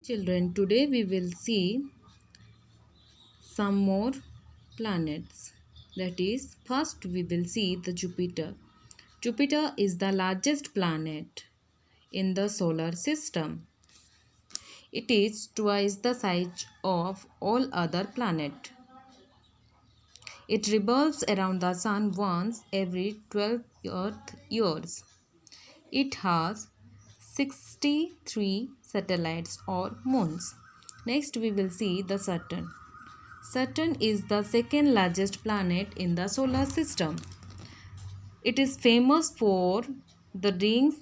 Children, today we will see some more planets. That is, first we will see the Jupiter. Jupiter is the largest planet in the solar system. It is twice the size of all other planets. It revolves around the sun once every 12 Earth years. It has 63 satellites or moons. Next we will see the Saturn. Saturn is the second largest planet in the solar system. It is famous for the rings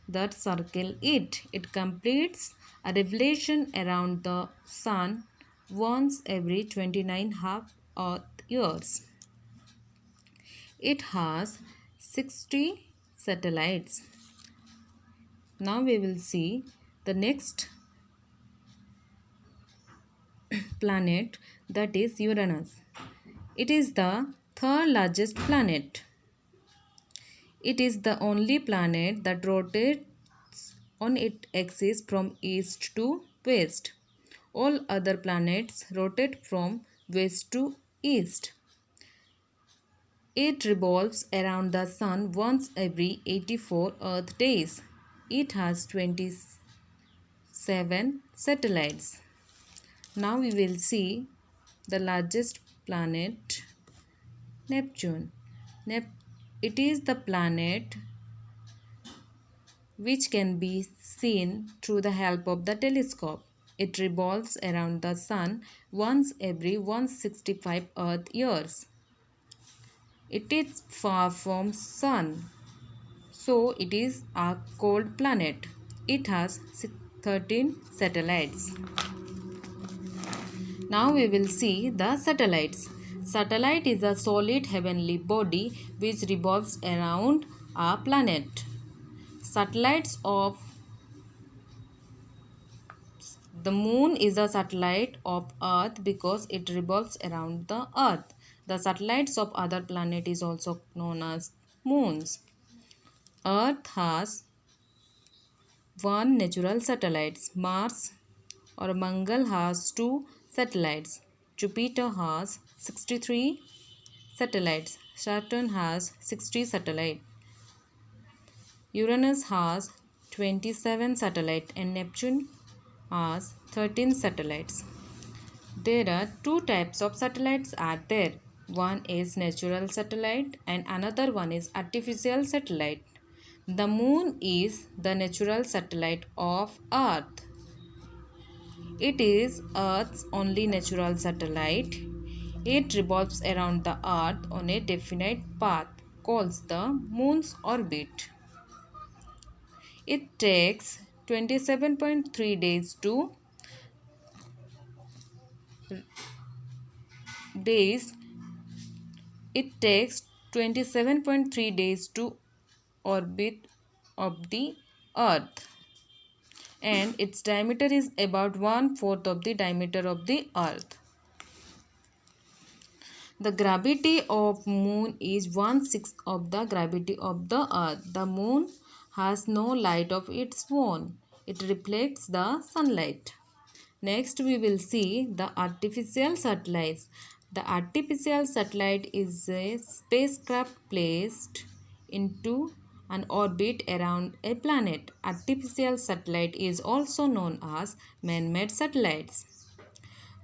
that circle it. It completes a revolution around the sun once every 29 half Earth years. It has 60 satellites. Now we will see the next planet, that is Uranus. It is the third largest planet. It is the only planet that rotates on its axis from east to west. All other planets rotate from west to east. It revolves around the sun once every 84 Earth days. It has 27 satellites. Now we will see the largest planet, Neptune. It is the planet which can be seen through the help of the telescope. It revolves around the sun once every 165 Earth years. It is far from sun, so it is a cold planet. It has 13 satellites. Now we will see the satellites. Satellite is a solid heavenly body which revolves around a planet. Satellites of the moon is a satellite of Earth because it revolves around the Earth. The satellites of other planets is also known as moons. Earth has one natural satellite. Mars or Mangal has two satellites. Jupiter has 63 satellites. Saturn has 60 satellites. Uranus has 27 satellites and Neptune has 13 satellites. There are two types of satellites are there. One is natural satellite and another one is artificial satellite. The moon is the natural satellite of Earth. It is Earth's only natural satellite. It revolves around the Earth on a definite path called the moon's orbit. It takes 27.3 days. It takes 27.3 days to orbit of the Earth, and its diameter is about 1/4 of the diameter of the Earth. The gravity of moon is 1/6 of the gravity of the Earth. The moon has no light of its own. It reflects the sunlight. Next we will see the artificial satellites. The artificial satellite is a spacecraft placed into an orbit around a planet. Artificial satellite is also known as man-made satellites.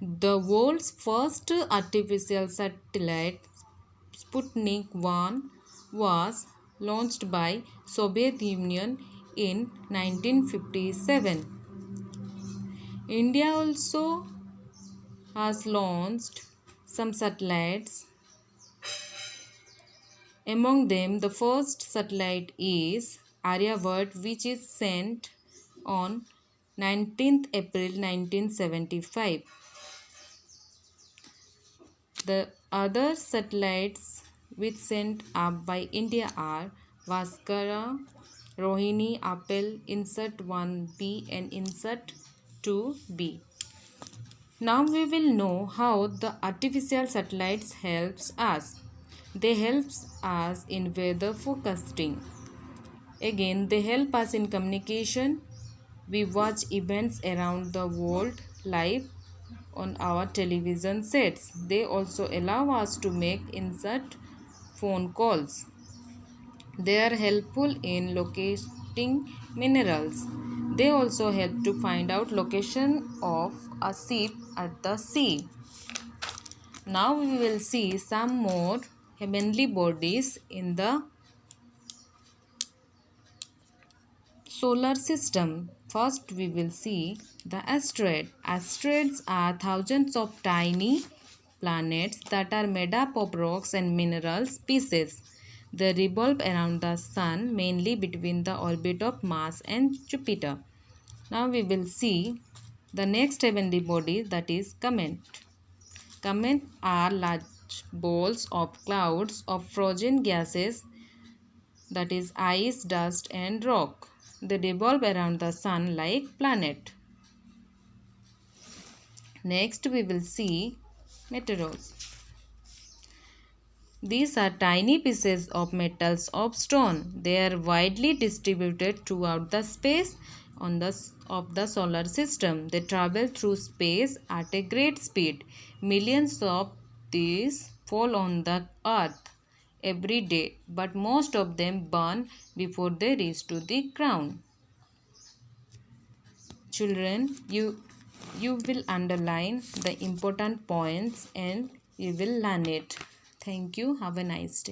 The world's first artificial satellite, Sputnik 1, was launched by Soviet Union in 1957. India also has launched some satellites. Among them, the first satellite is Aryabhat, which is sent on 19th April 1975. The other satellites which sent up by India are Vaskara, Rohini, Apple, Insert 1B and Insert 2B. Now we will know how the artificial satellites helps us. They help us in weather forecasting. Again, they help us in communication We watch events around the world live on our television sets. They also allow us to make instant phone calls. They are helpful in locating minerals. They also help to find out location of a ship at the sea. Now we will see some more heavenly bodies in the solar system. First we will see the asteroid. Asteroids are thousands of tiny planets that are made up of rocks and mineral pieces. They revolve around the sun mainly between the orbit of Mars and Jupiter. Now we will see the next heavenly body, that is comet. Comets are large balls of clouds of frozen gases, that is ice, dust and rock. They revolve around the sun like planet. Next we will see meteors. These are tiny pieces of metals of stone. They are widely distributed throughout the space of the solar system. They travel through space at a great speed. Millions of these fall on the earth every day, but most of them burn before they reach to the ground. Children, you will underline the important points and you will learn it. Thank you. Have a nice day.